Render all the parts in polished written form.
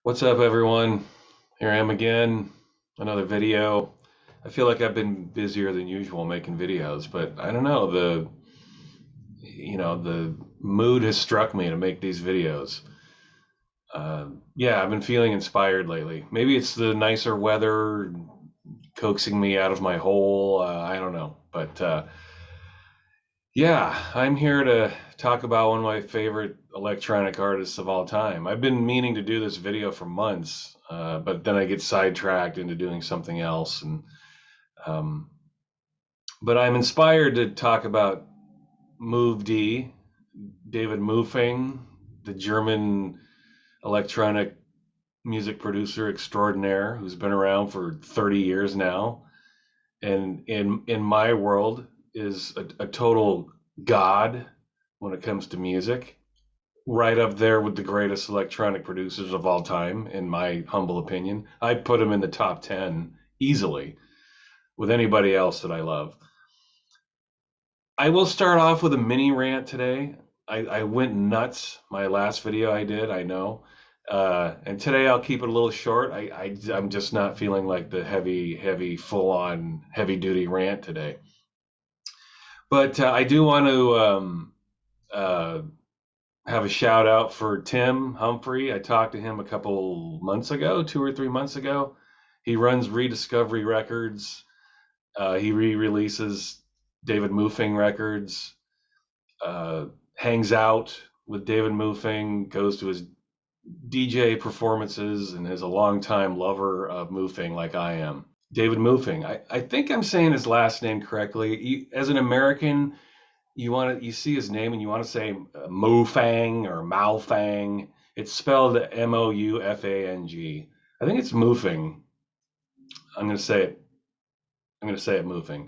What's up, everyone? Here I am again, another video. I feel like I've been busier than usual making videos, but I don't know, the mood has struck me to make these videos. Yeah, I've been feeling inspired lately. Maybe it's the nicer weather coaxing me out of my hole. I don't know, but yeah, I'm here to talk about one of my favorite electronic artists of all time. I've been meaning to do this video for months, but then I get sidetracked into doing something else. Um, but I'm inspired to talk about Move D, David Moufang, the German electronic music producer extraordinaire who's been around for 30 years now, and in my world is a total god when it comes to music, right up there with the greatest electronic producers of all time, in my humble opinion. I'd put him in the top 10 easily with anybody else that I love. I will start off with a mini rant today. I went nuts my last video I did, I know. And today I'll keep it a little short. I'm just not feeling like the heavy, full on, heavy duty rant today. But I do want to uh, have a shout out for Tim Humphrey. I talked to him a couple months ago, 2 or 3 months ago. He runs Rediscovery Records. He re-releases David Moufang records. Uh, Hangs out with David Moufang. Goes to his DJ performances, and is a longtime lover of Moufang like I am. David Moufang. I think I'm saying his last name correctly. As an American, you see his name and you want to say Moufang or Malfang. It's spelled Moufang. I think it's Moufang. I'm gonna say it. I'm gonna say it Moufang.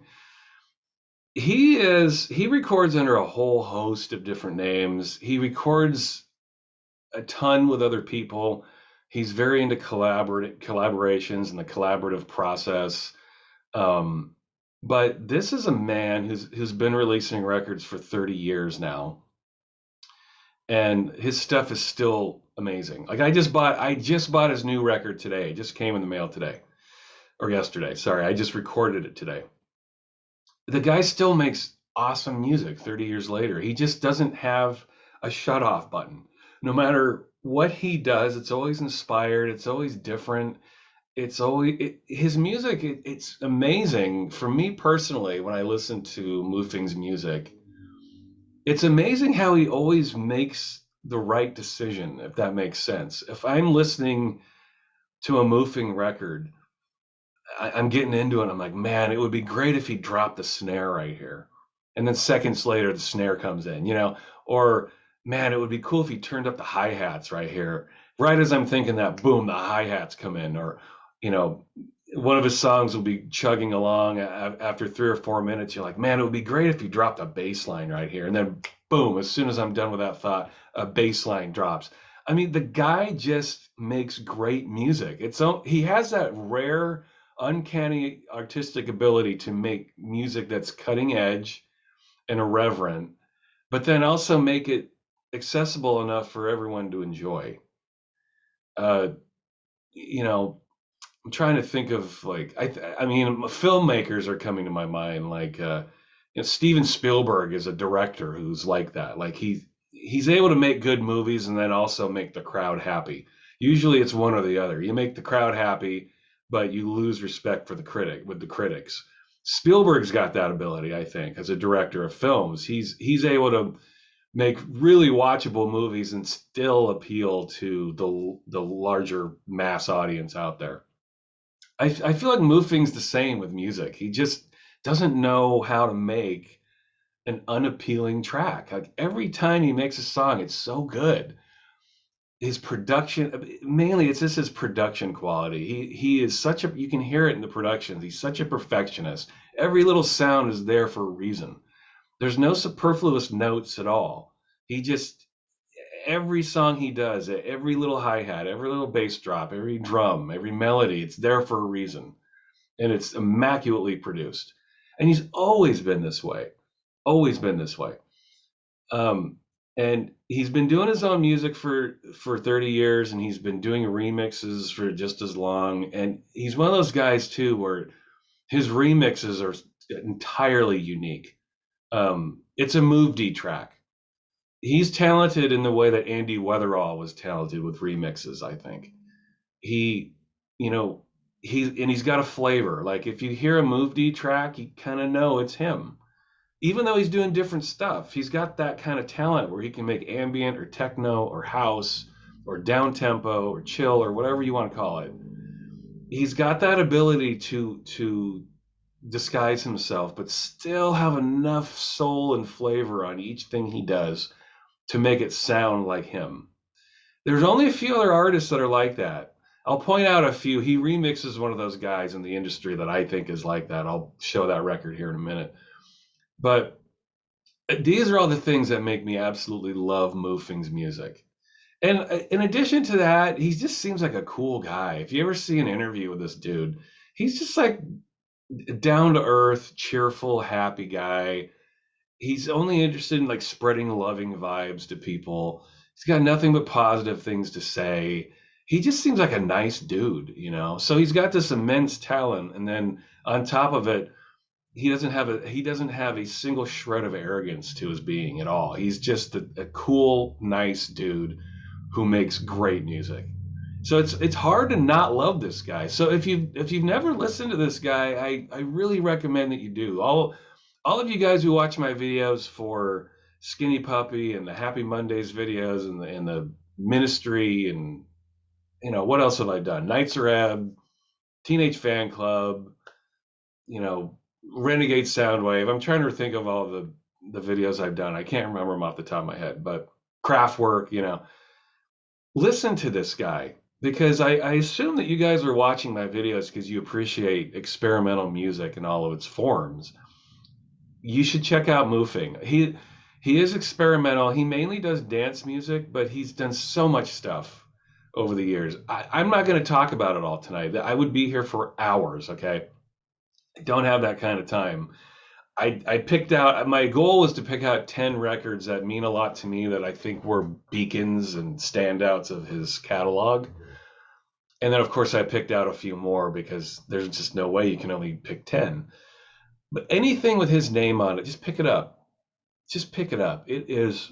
He records under a whole host of different names. He records a ton with other people. He's very into collaborations and the collaborative process. Um, but this is a man who's been releasing records for 30 years now, and his stuff is still amazing. Like I just bought his new record today. It just came in the mail today or yesterday. Sorry, I just recorded it today. The guy still makes awesome music 30 years later. He just doesn't have a shut off button. No matter what he does, it's always inspired, it's always different. His music, it's amazing. For me personally, when I listen to Mufing's music, it's amazing how he always makes the right decision, if that makes sense. If I'm listening to a Mufing record, I'm getting into it. I'm like, man, it would be great if he dropped the snare right here. And then seconds later, the snare comes in, or man, it would be cool if he turned up the hi hats right here. Right as I'm thinking that, boom, the hi hats come in. Or, you know, one of his songs will be chugging along. After 3 or 4 minutes, you're like, man, it would be great if he dropped a bass line right here. And then, boom, as soon as I'm done with that thought, a bass line drops. I mean, the guy just makes great music. He has that rare uncanny artistic ability to make music that's cutting edge and irreverent, but then also make it accessible enough for everyone to enjoy. Uh, you know, I'm trying to think of like I mean, filmmakers are coming to my mind. Like Steven Spielberg is a director who's like that. Like he's able to make good movies and then also make the crowd happy. Usually it's one or the other. You make the crowd happy, but you lose respect for the critics. Spielberg's got that ability, I think, as a director of films. He's able to make really watchable movies and still appeal to the larger mass audience out there. I feel like Mufing's the same with music. He just doesn't know how to make an unappealing track. Like every time he makes a song, it's so good. His production, mainly, it's just his production quality. He is such a, you can hear it in the productions. He's such a perfectionist. Every little sound is there for a reason. There's no superfluous notes at all. He just, every song he does, every little hi-hat, every little bass drop, every drum, every melody, it's there for a reason. And it's immaculately produced. And he's always been this way. Always been this way. Um, And he's been doing his own music for 30 years, and he's been doing remixes for just as long. And he's one of those guys too where his remixes are entirely unique. It's a Move D track. He's talented in the way that Andy Weatherall was talented with remixes, I think. He, you know, he's got a flavor. Like if you hear a Move D track, you kind of know it's him. Even though he's doing different stuff, he's got that kind of talent where he can make ambient or techno or house or down tempo or chill or whatever you want to call it. He's got that ability to disguise himself, but still have enough soul and flavor on each thing he does to make it sound like him. There's only a few other artists that are like that. I'll point out a few. He remixes one of those guys in the industry that I think is like that. I'll show that record here in a minute. But these are all the things that make me absolutely love Moufang's music. And in addition to that, he just seems like a cool guy. If you ever see an interview with this dude, he's just like down to earth, cheerful, happy guy. He's only interested in like spreading loving vibes to people. He's got nothing but positive things to say. He just seems like a nice dude, you know. So he's got this immense talent, and then on top of it, he doesn't have a single shred of arrogance to his being at all. He's just a cool, nice dude who makes great music. So it's hard to not love this guy. So if you've never listened to this guy, I really recommend that you do. All of you guys who watch my videos for Skinny Puppy and the Happy Mondays videos and the Ministry and what else have I done? Nights are Ebb, Teenage Fan Club, you know, Renegade Soundwave. I'm trying to think of all the videos I've done. I can't remember them off the top of my head, but Kraftwerk, listen to this guy because I assume that you guys are watching my videos because you appreciate experimental music in all of its forms. You should check out Moufang. He is experimental. He mainly does dance music, but he's done so much stuff over the years. I'm not going to talk about it all tonight. I would be here for hours, okay? I don't have that kind of time. I picked out, my goal was to pick out 10 records that mean a lot to me that I think were beacons and standouts of his catalog. And then, of course, I picked out a few more because there's just no way you can only pick 10. But anything with his name on it, just pick it up. Just pick it up. He's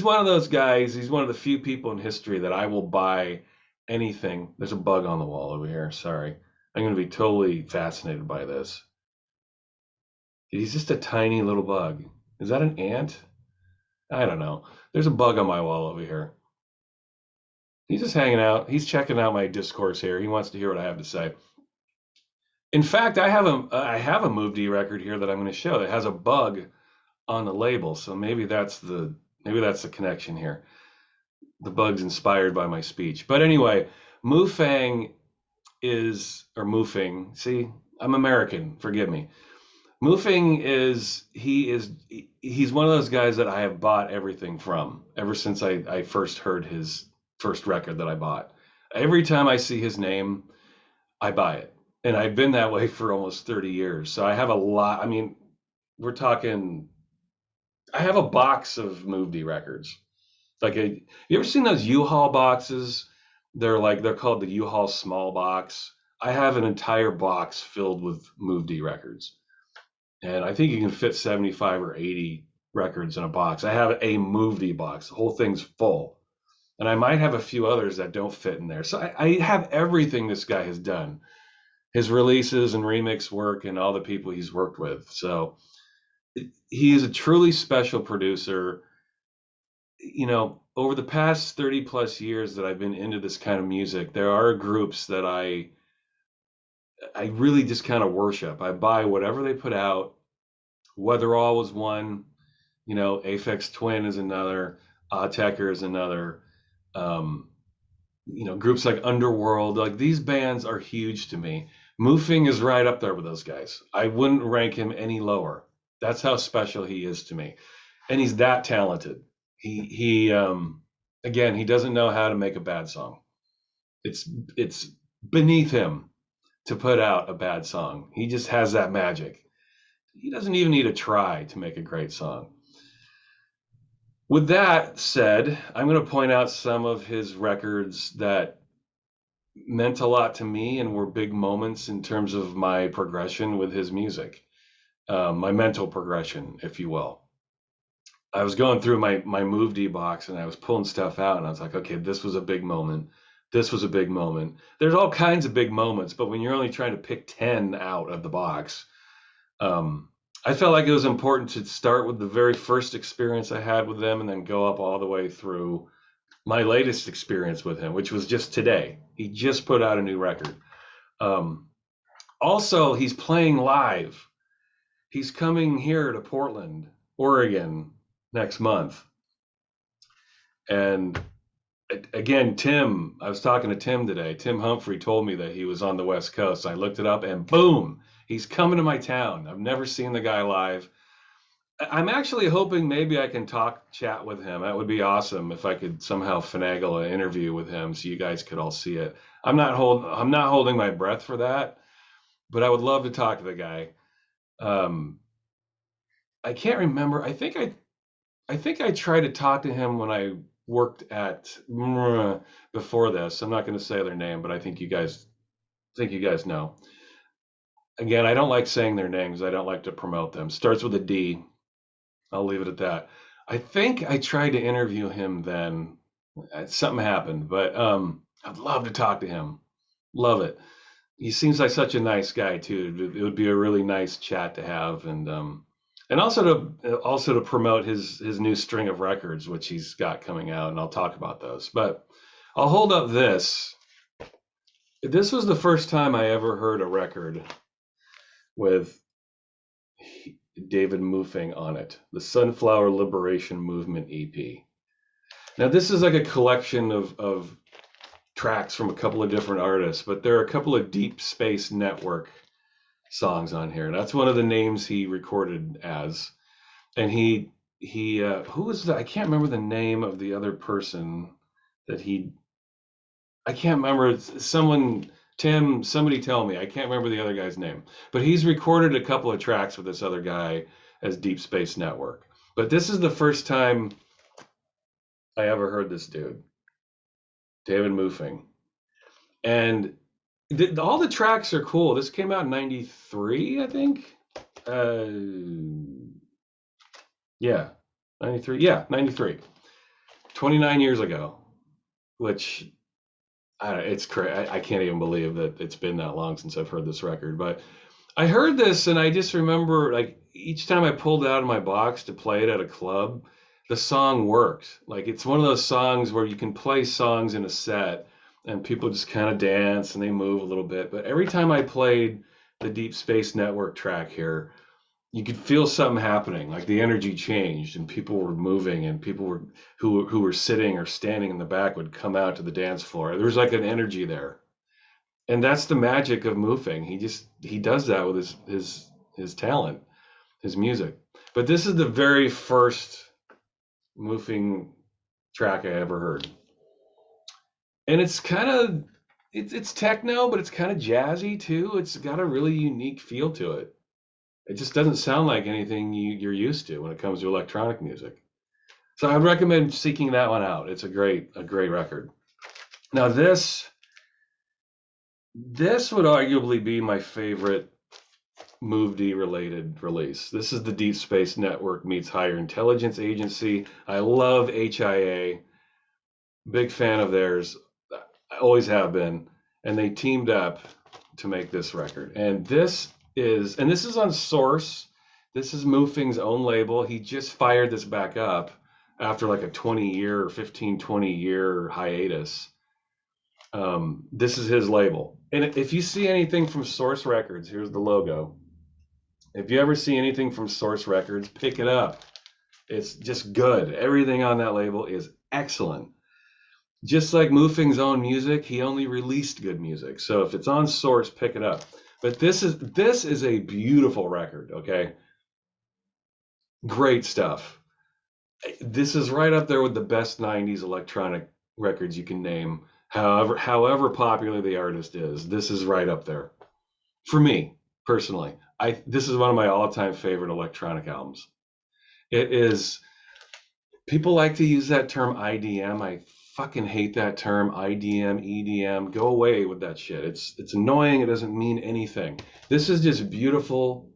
one of those guys, he's one of the few people in history that I will buy anything. There's a bug on the wall over here. Sorry. I'm going to be totally fascinated by this. He's just a tiny little bug. Is that an ant? I don't know. There's a bug on my wall over here. He's just hanging out. He's checking out my discourse here. He wants to hear what I have to say. In fact, I have a Move D record here that I'm going to show that has a bug on the label. So maybe that's the connection here. The bug's inspired by my speech. But anyway, Moufang Moufang. See, I'm American. Forgive me. Moufang he's one of those guys that I have bought everything from ever since I first heard his first record that I bought. Every time I see his name, I buy it. And I've been that way for almost 30 years. So I have a lot. I mean, we're talking, I have a box of Move D records. You ever seen those U-Haul boxes? They're called the U-Haul small box. I have an entire box filled with Move D records. And I think you can fit 75 or 80 records in a box. I have a Move D box. The whole thing's full. And I might have a few others that don't fit in there. So I have everything this guy has done. His releases and remix work and all the people he's worked with. So he is a truly special producer. Over the past 30 plus years that I've been into this kind of music, there are groups that I really just kind of worship. I buy whatever they put out. Weatherall was one, Aphex Twin is another, Autechre is another. Groups like Underworld, like these bands are huge to me. Moufang is right up there with those guys. I wouldn't rank him any lower. That's how special he is to me. And he's that talented. He again, he doesn't know how to make a bad song. It's beneath him to put out a bad song. He just has that magic. He doesn't even need to try to make a great song. With that said, I'm going to point out some of his records that meant a lot to me and were big moments in terms of my progression with his music, my mental progression, if you will. I was going through my Move D box and I was pulling stuff out and I was like, okay, this was a big moment. This was a big moment. There's all kinds of big moments, but when you're only trying to pick 10 out of the box, um, I felt like it was important to start with the very first experience I had with them and then go up all the way through my latest experience with him, which was just today. He just put out a new record. Um, Also, he's playing live. He's coming here to Portland, Oregon next month. And again, I was talking to Tim today. Tim Humphrey told me that he was on the West Coast. I looked it up and boom, he's coming to my town. I've never seen the guy live. I'm actually hoping maybe I can chat with him. That would be awesome if I could somehow finagle an interview with him so you guys could all see it. I'm not holding my breath for that, but I would love to talk to the guy. Um, I can't remember. I think I tried to talk to him when I worked at before this. I'm not going to say their name, but I think you guys know. Again, I don't like saying their names. I don't like to promote them. Starts with a D. I'll leave it at that. I think I tried to interview him then. Something happened, but I'd love to talk to him. Love it. He seems like such a nice guy too. It would be a really nice chat to have, and also to promote his new string of records, which he's got coming out, and I'll talk about those. But I'll hold up this. This was the first time I ever heard a record with David Moufang on it, the Sunflower Liberation Movement EP. Now, this is like a collection of tracks from a couple of different artists, but there are a couple of Deep Space Network songs on here. That's one of the names he recorded as. And he who was that? I can't remember the name of the other person that he I can't remember. Someone, Tim, somebody tell me. I can't remember the other guy's name. But he's recorded a couple of tracks with this other guy as Deep Space Network. But this is the first time I ever heard this dude, David Moufang. And all the tracks are cool. This came out in 93, I think. Uh, yeah, 93. Yeah, 93. 29 years ago, which it's crazy. I can't even believe that it's been that long since I've heard this record. But I heard this and I just remember like each time I pulled it out of my box to play it at a club, the song worked. Like it's one of those songs where you can play songs in a set and people just kind of dance and they move a little bit. But every time I played the Deep Space Network track here, you could feel something happening, like the energy changed and people were moving and people were who were sitting or standing in the back would come out to the dance floor. There was like an energy there. And that's the magic of Moufang. He does that with his talent, his music. But this is the very first Moufang track I ever heard. And it's kind of it's techno, but it's kind of jazzy too. It's got a really unique feel to it. It just doesn't sound like anything you're used to when it comes to electronic music. So I'd recommend seeking that one out. It's a great record. Now this would arguably be my favorite Move D related release. This is the Deep Space Network meets Higher Intelligence Agency. I love HIA. Big fan of theirs. I always have been. And they teamed up to make this record. And this is on Source. This is Moufang's own label. He just fired this back up after like a 20-year hiatus. This is his label. And if you see anything from Source Records, here's the logo. If you ever see anything from Source Records, pick it up. It's just good. Everything on that label is excellent. Just like Moufang's own music, he only released good music. So if it's on Source, pick it up. But this is a beautiful record, okay? Great stuff. This is right up there with the best 90s electronic records you can name. However popular the artist is, this is right up there. For me, personally. This is one of my all-time favorite electronic albums. It is People like to use that term IDM. I fucking hate that term IDM, EDM. Go away with that shit. It's annoying. It doesn't mean anything. This is just beautiful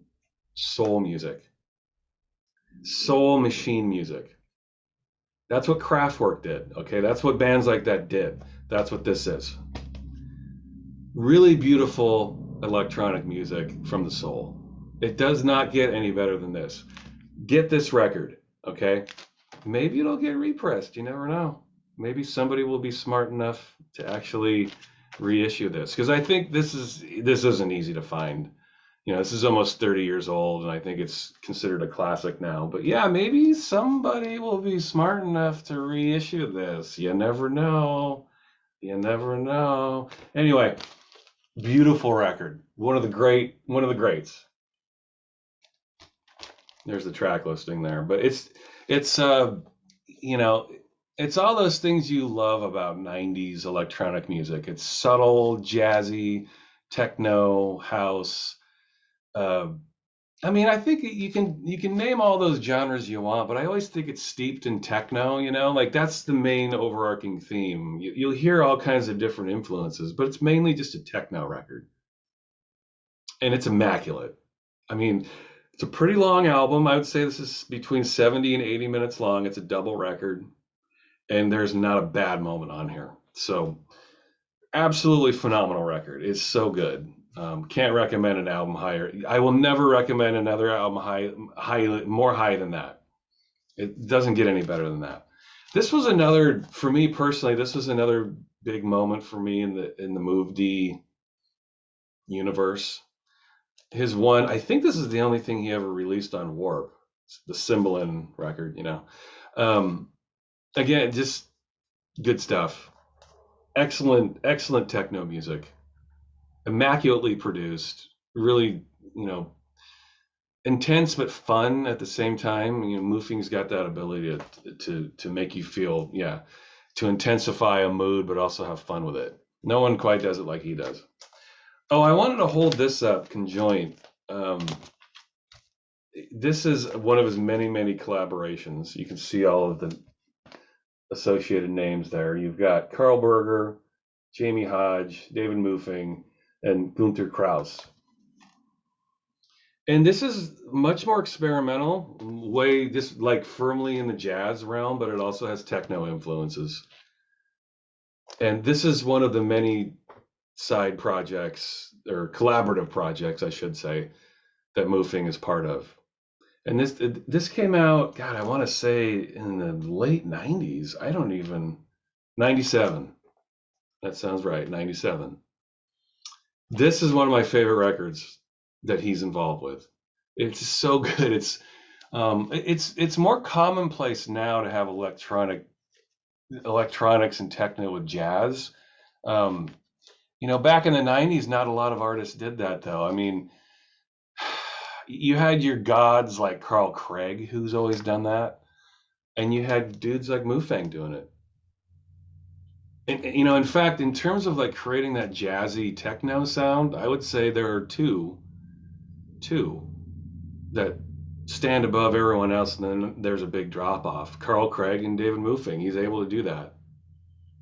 soul music, soul machine music. That's what Kraftwerk did. Okay, that's what bands like that did. That's what this is. Really beautiful electronic music from the soul. It does not get any better than this. Get this record, okay? Maybe it'll get repressed. You never know. Maybe somebody will be smart enough to actually reissue this, because I think this isn't easy to find. You know, this is almost 30 years old, and I think it's considered a classic now. But yeah, maybe somebody will be smart enough to reissue this. You never know. You never know. Anyway, beautiful record. One of the greats. There's the track listing there. But it's you know, it's all those things you love about 90s electronic music. It's subtle, jazzy, techno, house. Uh, I mean, I think you can name all those genres you want, but I always think it's steeped in techno, you know? Like that's the main overarching theme. You'll hear all kinds of different influences, but it's mainly just a techno record. And it's immaculate. I mean, it's a pretty long album. I would say this is between 70 and 80 minutes long. It's a double record, and there's not a bad moment on here. So, absolutely phenomenal record. It's so good. Can't recommend an album higher. I will never recommend another album more high than that. It doesn't get any better than that. This was another, for me personally, this was another big moment for me in the Move D universe. His one, I think this is the only thing he ever released on Warp, the Cymbalin record, you know. Um, Again, just good stuff. Excellent techno music, immaculately produced, really, you know, intense but fun at the same time. You know, Moufang's got that ability to make you feel, yeah, to intensify a mood, but also have fun with it. No one quite does it like he does. Oh, I wanted to hold this up, Conjoint. Um, this is one of his many collaborations. You can see all of the associated names there. You've got Carl Berger, Jamie Hodge, David Moufang, and Gunther Kraus. And this is much more experimental, way just like firmly in the jazz realm, but it also has techno influences. And this is one of the many side projects or collaborative projects, I should say, that Moufang is part of. And this came out, God, I want to say in the late 90s. I don't even 97. That sounds right, 97. This is one of my favorite records that he's involved with. It's so good. It's more commonplace now to have electronics and techno with jazz. Um, you know, back in the 90s, not a lot of artists did that though. I mean, you had your gods like Carl Craig, who's always done that, and you had dudes like Moufang doing it. And you know, in fact, in terms of like creating that jazzy techno sound, I would say there are two that stand above everyone else, and then there's a big drop off. Carl Craig and David Moufang. He's able to do that,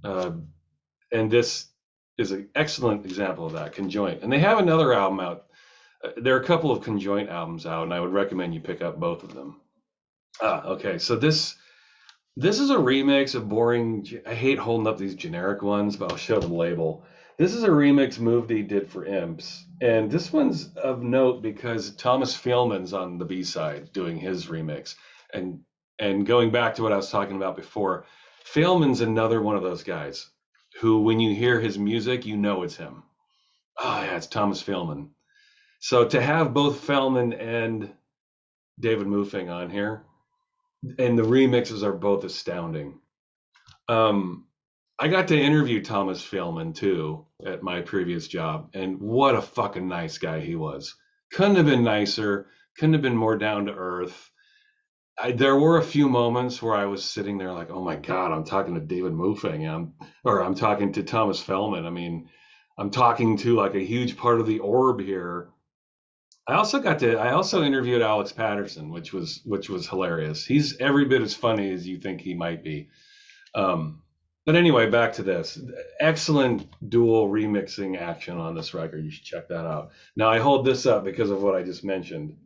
uh, and this is an excellent example of that. Conjoint, and they have another album out. There are a couple of Conjoint albums out, and I would recommend you pick up both of them. Okay. So this is a remix of boring. I hate holding up these generic ones, but I'll show the label. This is a remix Move D did for Imps, and this one's of note because Thomas Feelman's on the B side doing his remix, and going back to what I was talking about before, Feelman's another one of those guys who, when you hear his music, you know it's him. Oh yeah, it's Thomas Feelman. So to have both Feldman and David Moufang on here, and the remixes are both astounding. Um, I got to interview Thomas Feldman too at my previous job, and what a fucking nice guy he was. Couldn't have been nicer. Couldn't have been more down to earth. There were a few moments where I was sitting there like, oh my God, I'm talking to David Moufang, or I'm talking to Thomas Feldman. I mean, I'm talking to like a huge part of the orb here I also interviewed Alex Patterson, which was hilarious. He's every bit as funny as you think he might be. Um, but anyway, back to this. Excellent dual remixing action on this record. You should check that out. Now I hold this up because of what I just mentioned.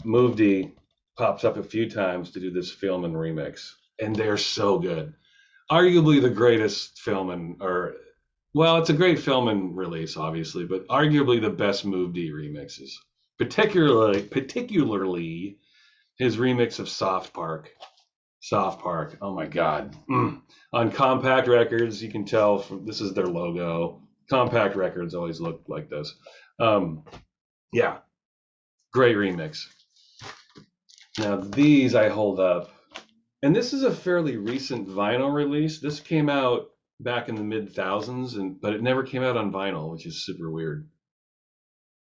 Moved pops up a few times to do this film and remix, and they're so good. Arguably the greatest film and or well, it's a great film and release, obviously, but arguably the best Move D remixes. Particularly his remix of Soft Park. Soft Park. Oh my God. On Compact Records, you can tell from this is their logo. Compact Records always look like this. Um, yeah, great remix. Now these I hold up, and this is a fairly recent vinyl release. This came out back in the mid thousands, and but it never came out on vinyl, which is super weird.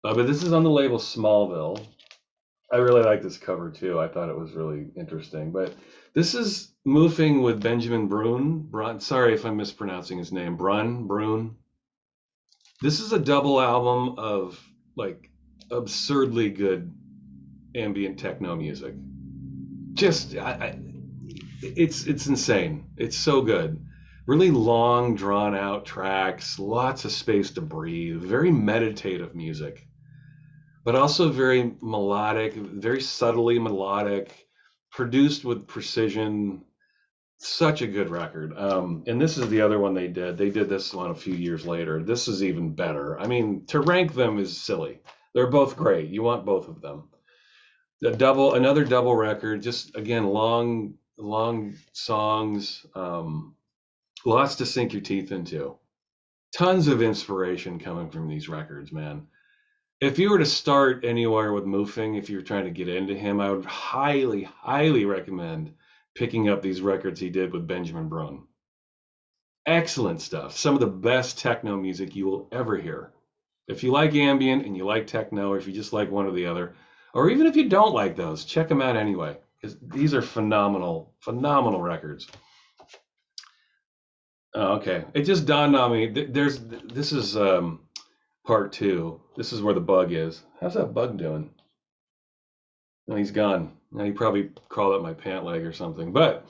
But this is on the label Smallville. I really like this cover too. I thought it was really interesting. But this is Moofing with Benjamin Brun. Sorry if I'm mispronouncing his name. Brun. This is a double album of like absurdly good ambient techno music. Just it's insane. It's so good. Really long, drawn out tracks, lots of space to breathe, very meditative music, but also very melodic, very subtly melodic, produced with precision. Such a good record. And this is the other one they did. They did this one a few years later. This is even better. I mean, to rank them is silly. They're both great. You want both of them. Another double record. Just again, long songs. Lots to sink your teeth into. Tons of inspiration coming from these records, man. If you were to start anywhere with Moofing, if you were trying to get into him, I would highly recommend picking up these records he did with Benjamin Brun. Excellent stuff. Some of the best techno music you will ever hear. If you like ambient and you like techno, or if you just like one or the other, or even if you don't like those, check them out anyway, because these are phenomenal records. Oh, okay, it just dawned on me. This is part two. This is where the bug is. How's that bug doing? No, he's gone. Now he probably crawled up my pant leg or something. But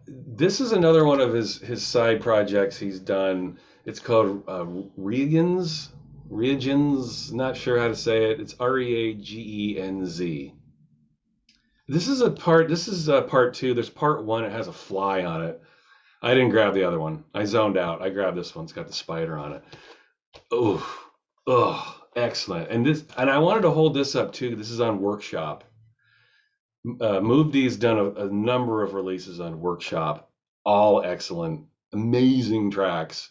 this is another one of his side projects he's done. It's called Reagenz. Reagenz. Not sure how to say it. It's Reagenz. This is a part. This is part two. There's part one. It has a fly on it. I didn't grab the other one. I zoned out. I grabbed this one. It's got the spider on it. Oh, excellent. And I wanted to hold this up too. This is on Workshop. Move D's done a number of releases on Workshop, all excellent, amazing tracks.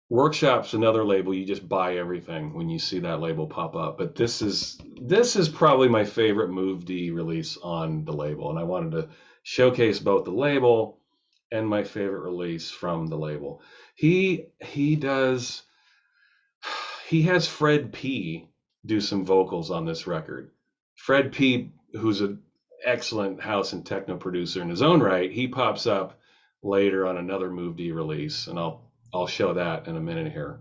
Workshop's another label you just buy everything when you see that label pop up. But this is probably my favorite Move D release on the label, and I wanted to showcase both the label and my favorite release from the label. He does he has Fred P do some vocals on this record. Fred P, who's an excellent house and techno producer in his own right, he pops up later on another Move D release, and I'll show that in a minute here.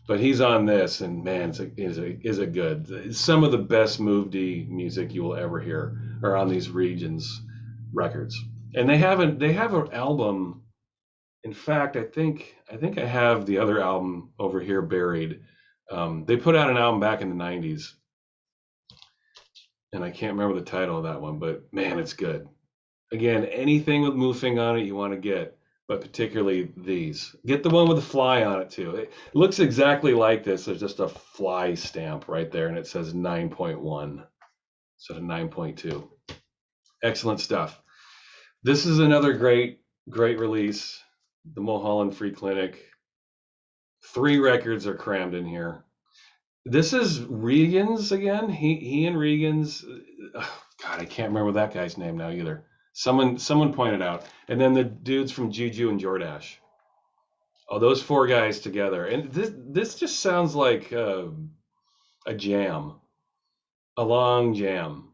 But he's on this, and man, is it good? Some of the best Move D music you will ever hear are on these Reagenz records, and they have an album. In fact, I have the other album over here buried. They put out an album back in the '90s, and I can't remember the title of that one, but man, it's good. Again, anything with Moofing on it you want to get, but particularly these. Get the one with the fly on it too. It looks exactly like this. There's just a fly stamp right there, and it says 9.1 instead of 9.2. Excellent stuff. This is another great release. The Mulholland Free Clinic. 3 records are crammed in here. This is Reagenz again. He and Reagenz. God, I can't remember that guy's name now either. Someone pointed out, and then the dudes from Juju and Jordash. Oh, those 4 guys together, and this just sounds like a jam, a long jam,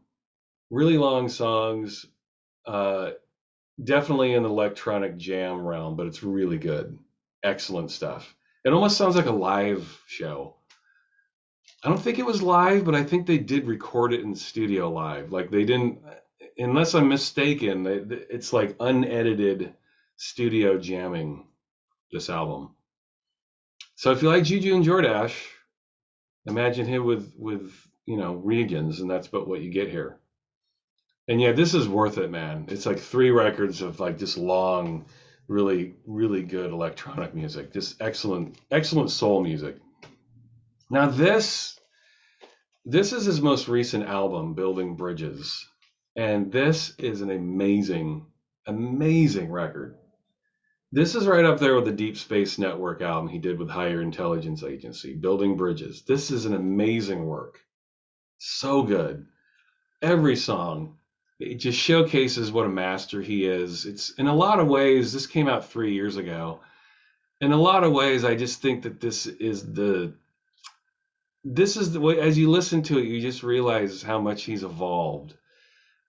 really long songs. Uh, Definitely an electronic jam realm, but it's really good. Excellent stuff. It almost sounds like a live show. I don't think it was live, but I think they did record it in studio live. Like they didn't, unless I'm mistaken, it's like unedited studio jamming this album. So if you like Juju and Jordash, imagine him with Reagenz, and that's but what you get here. And yeah, this is worth it, man. It's like 3 records of like just long, really, really good electronic music. Just excellent, excellent soul music. Now this is his most recent album, Building Bridges. And this is an amazing, amazing record. This is right up there with the Deep Space Network album he did with Higher Intelligence Agency, Building Bridges. This is an amazing work. So good. Every song, it just showcases what a master he is. It's in a lot of ways, this came out 3 years ago. In a lot of ways, I just think that this is the way, as you listen to it, you just realize how much he's evolved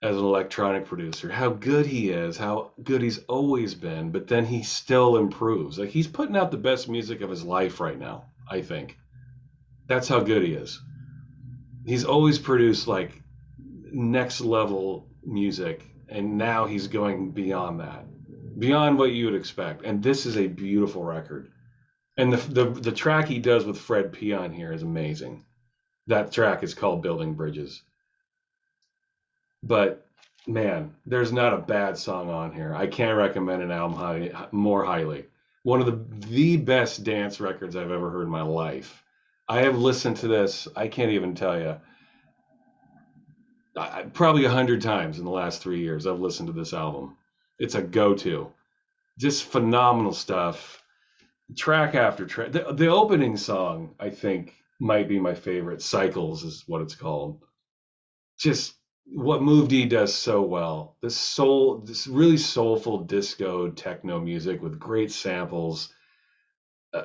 as an electronic producer, how good he is, how good he's always been, but then he still improves. Like he's putting out the best music of his life right now, I think. That's how good he is. He's always produced like next level music, and now he's going beyond that, beyond what you would expect. And this is a beautiful record. And the track he does with Fred P on here is amazing. That track is called Building Bridges. But man, there's not a bad song on here. I can't recommend an album more highly. One of the best dance records I've ever heard in my life. I have listened to this, I can't even tell you, probably 100 times in the last 3 years. I've listened to this album. It's a go-to. Just phenomenal stuff. Track after track. The opening song, I think, might be my favorite. Cycles is what it's called. Just what Move D does so well. This really soulful disco techno music with great samples,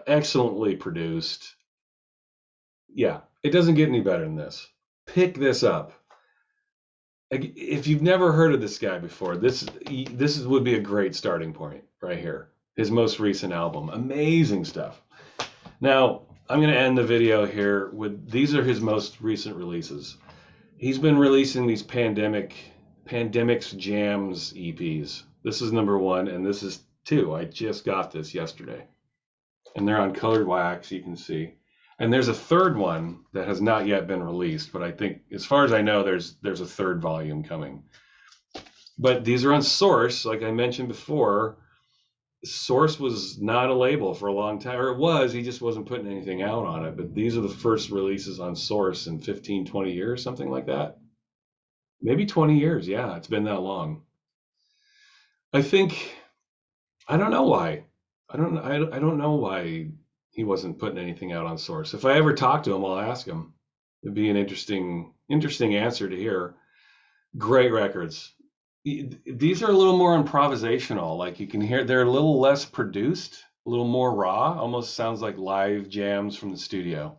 excellently produced. Yeah, it doesn't get any better than this. Pick this up. If you've never heard of this guy before, would be a great starting point right here. His most recent album, amazing stuff. Now I'm going to end the video here with these are his most recent releases. He's been releasing these pandemics jams EPs. This is number 1, and this is 2. I just got this yesterday, and they're on colored wax. You can see. And there's a third one that has not yet been released, but I think, as far as I know, there's a third volume coming. But these are on Source, like I mentioned before. Source was not a label for a long time, or it was, he just wasn't putting anything out on it. But these are the first releases on Source in 15, 20 years, something like that. Maybe 20 years. Yeah, it's been that long. I think, I don't know why. I don't know why he wasn't putting anything out on Source. If I ever talk to him, I'll ask him. It'd be an interesting answer to hear. Great records. These are a little more improvisational. Like you can hear, they're a little less produced, a little more raw. Almost sounds like live jams from the studio.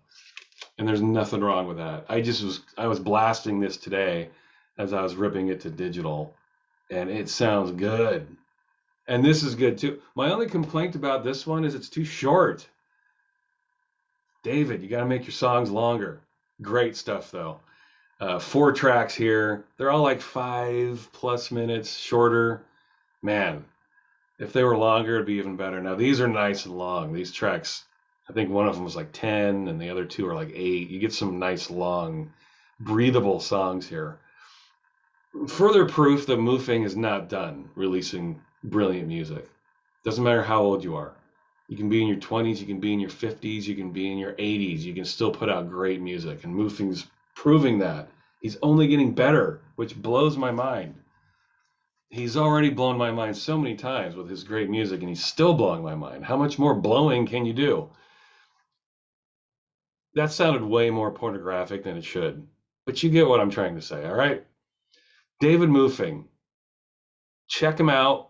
And there's nothing wrong with that. I was blasting this today as I was ripping it to digital, and it sounds good. And this is good too. My only complaint about this one is it's too short. David, you got to make your songs longer. Great stuff though. 4 tracks here. They're all like 5+ minutes shorter. Man, if they were longer, it'd be even better. Now these are nice and long. These tracks, I think one of them was like 10 and the other 2 are like 8. You get some nice long, breathable songs here. Further proof that Moufang is not done releasing brilliant music. Doesn't matter how old you are. You can be in your 20s, you can be in your 50s, you can be in your 80s. You can still put out great music. And Moufang's proving that. He's only getting better, which blows my mind. He's already blown my mind so many times with his great music, and he's still blowing my mind. How much more blowing can you do? That sounded way more pornographic than it should. But you get what I'm trying to say, all right? David Moufang. Check him out.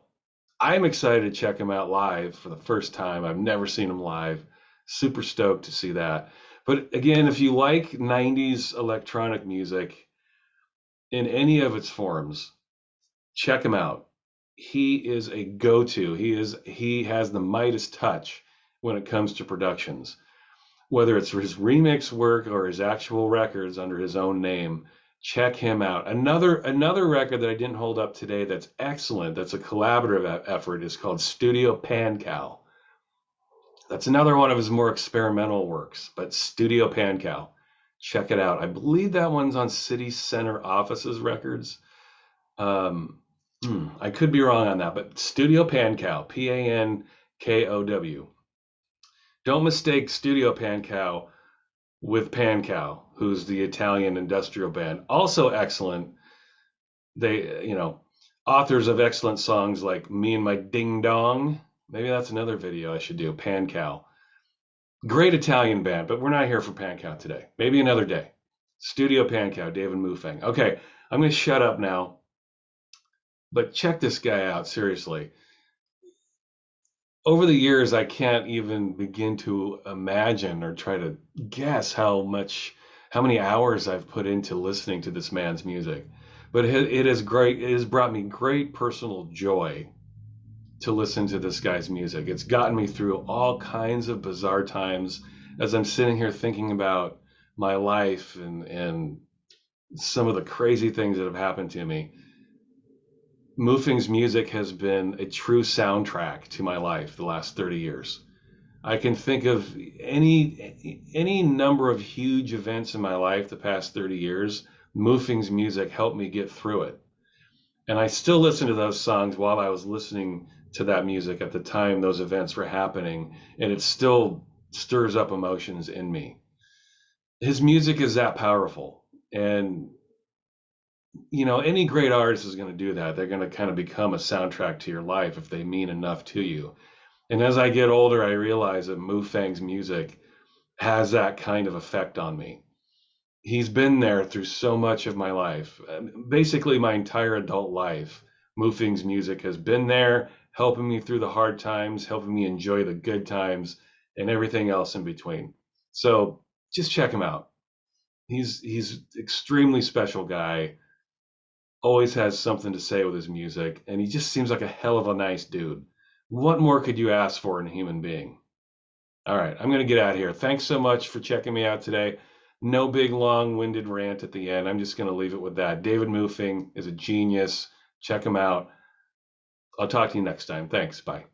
I'm excited to check him out live for the first time. I've never seen him live. Super stoked to see that. But again, if you like 90s electronic music in any of its forms, check him out. He is a go-to. He has the Midas touch when it comes to productions. whether it's his remix work or his actual records under his own name, check him out. Another record that I didn't hold up today that's excellent, that's a collaborative effort, is called Studio Pancal. That's another one of his more experimental works, but Studio Pancal. Check it out. I believe that one's on City Center Offices Records. Um, I could be wrong on that, but Studio Pancal, Pankow. Don't mistake Studio Pancal with Pankow, who's the Italian industrial band. Also excellent. They, authors of excellent songs like Me and My Ding Dong. Maybe that's another video I should do, Pankow. Great Italian band, but we're not here for Pankow today. Maybe another day. Studio Pankow, David Moufang. Okay, I'm going to shut up now. But check this guy out, seriously. Over the years, I can't even begin to imagine or try to guess how many hours I've put into listening to this man's music. But it is great. It has brought me great personal joy to listen to this guy's music. It's gotten me through all kinds of bizarre times as I'm sitting here thinking about my life and some of the crazy things that have happened to me. Moufang's music has been a true soundtrack to my life the last 30 years. I can think of any number of huge events in my life the past 30 years. Moufang's music helped me get through it. And I still listen to those songs while I was listening to that music at the time those events were happening, and it still stirs up emotions in me. His music is that powerful. And any great artist is going to do that. They're going to kind of become a soundtrack to your life if they mean enough to you. And as I get older, I realize that Moufang's music has that kind of effect on me. He's been there through so much of my life, basically my entire adult life. Moufang's music has been there, helping me through the hard times, helping me enjoy the good times, and everything else in between. So just check him out. He's extremely special guy. Always has something to say with his music, and he just seems like a hell of a nice dude. What more could you ask for in a human being? All right, I'm going to get out of here. Thanks so much for checking me out today. No big long-winded rant at the end. I'm just going to leave it with that. David Moufang is a genius. Check him out. I'll talk to you next time. Thanks. Bye.